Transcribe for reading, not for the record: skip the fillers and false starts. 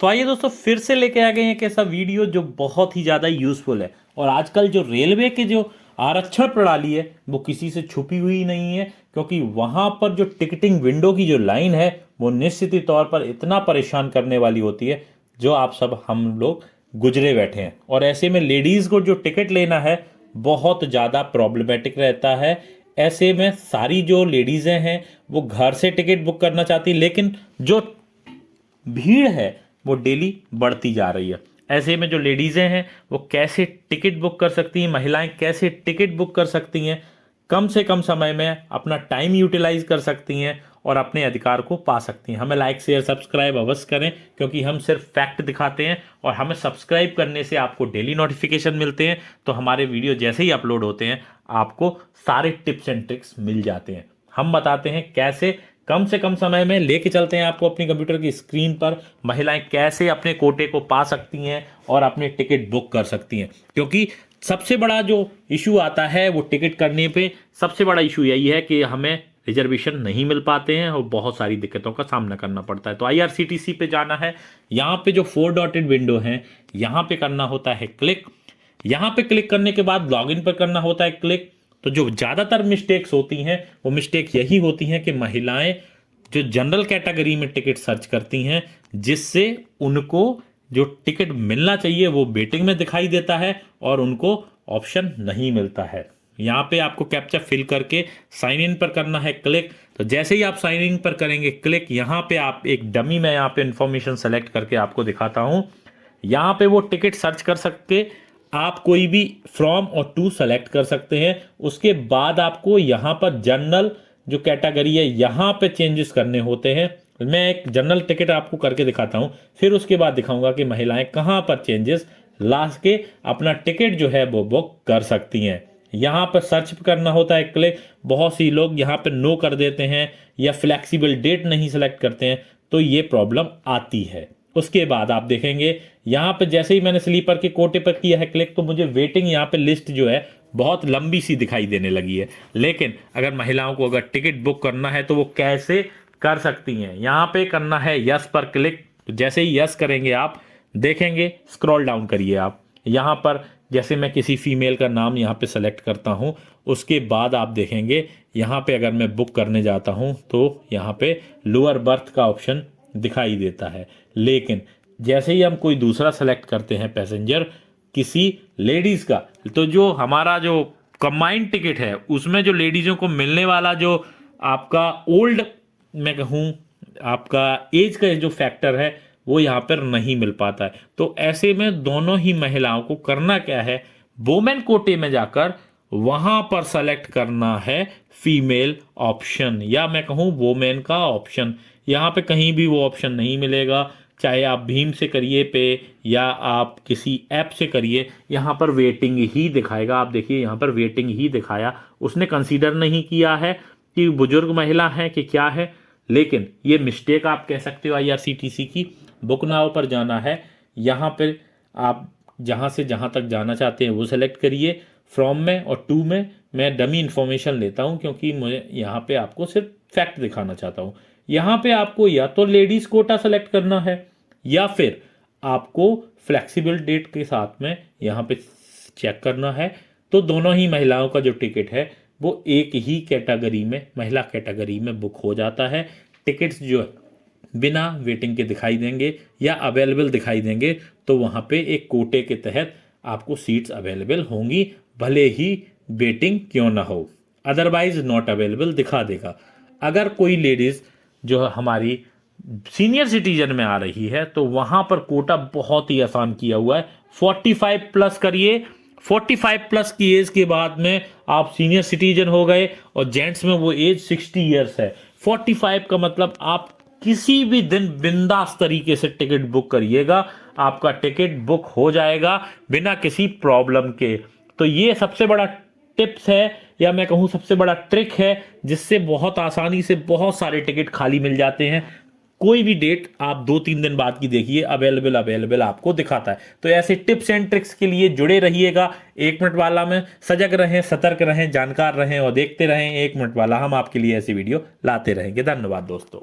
तो आइए दोस्तों फिर से लेके आ गए हैं एक ऐसा वीडियो जो बहुत ही ज़्यादा यूज़फुल है। और आजकल जो रेलवे के जो आरक्षण प्रणाली है वो किसी से छुपी हुई नहीं है, क्योंकि वहाँ पर जो टिकटिंग विंडो की जो लाइन है वो निश्चित ही तौर पर इतना परेशान करने वाली होती है जो आप सब हम लोग गुजरे बैठे हैं। और ऐसे में लेडीज़ को जो टिकट लेना है बहुत ज़्यादा प्रॉब्लमेटिक रहता है। ऐसे में सारी जो लेडीज़ें हैं वो घर से टिकट बुक करना चाहती, लेकिन जो भीड़ है वो डेली बढ़ती जा रही है। ऐसे में जो लेडीज़ें हैं वो कैसे टिकट बुक कर सकती हैं, महिलाएं कैसे टिकट बुक कर सकती हैं, कम से कम समय में अपना टाइम यूटिलाइज कर सकती हैं और अपने अधिकार को पा सकती हैं। हमें लाइक शेयर सब्सक्राइब अवश्य करें, क्योंकि हम सिर्फ फैक्ट दिखाते हैं और हमें सब्सक्राइब करने से आपको डेली नोटिफिकेशन मिलते हैं। तो हमारे वीडियो जैसे ही अपलोड होते हैं आपको सारे टिप्स एंड ट्रिक्स मिल जाते हैं। हम बताते हैं कैसे कम से कम समय में लेके चलते हैं आपको अपनी कंप्यूटर की स्क्रीन पर महिलाएं कैसे अपने कोटे को पा सकती हैं और अपनी टिकट बुक कर सकती हैं। क्योंकि सबसे बड़ा जो इशू आता है वो टिकट करने पे सबसे बड़ा इशू यही है कि हमें रिजर्वेशन नहीं मिल पाते हैं और बहुत सारी दिक्कतों का सामना करना पड़ता है। तो आईआरसीटीसी पे जाना है, यहाँ पे जो 4 डॉटेड विंडो है यहाँ पे करना होता है क्लिक। यहाँ पे क्लिक करने के बाद लॉगिन पर करना होता है क्लिक। तो जो ज़्यादातर मिस्टेक्स होती हैं वो मिस्टेक यही होती हैं कि महिलाएं जो जनरल कैटेगरी में टिकट सर्च करती हैं, जिससे उनको जो टिकट मिलना चाहिए वो वेटिंग में दिखाई देता है और उनको ऑप्शन नहीं मिलता है। यहाँ पे आपको कैप्चा फिल करके साइन इन पर करना है क्लिक। तो जैसे ही आप साइन इन पर करेंगे क्लिक, यहाँ पे आप एक डमी में यहाँ पे इंफॉर्मेशन सेलेक्ट करके आपको दिखाता हूँ। यहाँ पे वो टिकट सर्च कर सकते, आप कोई भी फ्रॉम और टू सेलेक्ट कर सकते हैं। उसके बाद आपको यहाँ पर जनरल जो कैटेगरी है यहाँ पे चेंजेस करने होते हैं। मैं एक जनरल टिकट आपको करके दिखाता हूँ, फिर उसके बाद दिखाऊंगा कि महिलाएं कहाँ पर चेंजेस ला के अपना टिकट जो है वो बुक कर सकती हैं। यहाँ पर सर्च करना होता है क्लिक। बहुत सी लोग यहाँ पे नो कर देते हैं या फ्लेक्सिबल डेट नहीं सेलेक्ट करते हैं, तो ये प्रॉब्लम आती है। उसके बाद आप देखेंगे यहाँ पे जैसे ही मैंने स्लीपर के कोटे पर किया है क्लिक, तो मुझे वेटिंग यहाँ पे लिस्ट जो है बहुत लंबी सी दिखाई देने लगी है। लेकिन अगर महिलाओं को अगर टिकट बुक करना है तो वो कैसे कर सकती हैं, यहाँ पे करना है यस पर क्लिक। तो जैसे ही यस करेंगे आप देखेंगे, स्क्रॉल डाउन करिए आप, यहाँ पर जैसे मैं किसी फीमेल का नाम यहाँ पे सेलेक्ट करता हूँ, उसके बाद आप देखेंगे यहाँ पे अगर मैं बुक करने जाता हूँ तो यहाँ पे लोअर बर्थ का ऑप्शन दिखाई देता है। लेकिन जैसे ही हम कोई दूसरा सेलेक्ट करते हैं पैसेंजर किसी लेडीज़ का, तो जो हमारा जो कंबाइंड टिकट है उसमें जो लेडीज़ों को मिलने वाला जो आपका ओल्ड मैं कहूँ आपका एज का जो फैक्टर है वो यहाँ पर नहीं मिल पाता है। तो ऐसे में दोनों ही महिलाओं को करना क्या है, वोमेन कोटे में जाकर वहां पर सेलेक्ट करना है फीमेल ऑप्शन या मैं कहूँ वोमेन का ऑप्शन। यहाँ पे कहीं भी वो ऑप्शन नहीं मिलेगा, चाहे आप भीम से करिए पे या आप किसी ऐप से करिए, यहाँ पर वेटिंग ही दिखाएगा। आप देखिए यहाँ पर वेटिंग ही दिखाया, उसने कंसीडर नहीं किया है कि बुजुर्ग महिला है कि क्या है। लेकिन ये मिस्टेक आप कह सकते हो आईआरसीटीसी की। बुक नाउ पर जाना है, यहाँ पर आप जहाँ से जहाँ तक जाना चाहते हैं वो सेलेक्ट करिए। फ्रॉम में और टू में मैं डमी इन्फॉर्मेशन लेता हूँ, क्योंकि मुझे यहाँ पे आपको सिर्फ फैक्ट दिखाना चाहता हूँ। यहाँ पे आपको या तो लेडीज कोटा सेलेक्ट करना है या फिर आपको फ्लेक्सिबल डेट के साथ में यहाँ पे चेक करना है। तो दोनों ही महिलाओं का जो टिकट है वो एक ही कैटेगरी में, महिला कैटेगरी में बुक हो जाता है। टिकट्स जो है बिना वेटिंग के दिखाई देंगे या अवेलेबल दिखाई देंगे, तो वहाँ पे एक कोटे के तहत आपको सीट्स अवेलेबल होंगी, भले ही वेटिंग क्यों ना हो, अदरवाइज नॉट अवेलेबल दिखा देगा। अगर कोई लेडीज़ जो हमारी सीनियर सिटीजन में आ रही है तो वहाँ पर कोटा बहुत ही आसान किया हुआ है। 45 प्लस करिए, 45 प्लस की एज के बाद में आप सीनियर सिटीजन हो गए और जेंट्स में वो एज 60 ईयर्स है। 45 का मतलब आप किसी भी दिन बिंदास तरीके से टिकट बुक करिएगा, आपका टिकट बुक हो जाएगा बिना किसी प्रॉब्लम के। तो ये सबसे बड़ा टिप्स है या मैं कहूँ सबसे बड़ा ट्रिक है, जिससे बहुत आसानी से बहुत सारे टिकट खाली मिल जाते हैं। कोई भी डेट आप 2-3 दिन बाद की देखिए, अवेलेबल आपको दिखाता है। तो ऐसे टिप्स एंड ट्रिक्स के लिए जुड़े रहिएगा 1 मिनट वाला में। सजग रहें, सतर्क रहें, जानकार रहें और देखते रहें 1 मिनट वाला। हम आपके लिए ऐसी वीडियो लाते रहेंगे। धन्यवाद दोस्तों।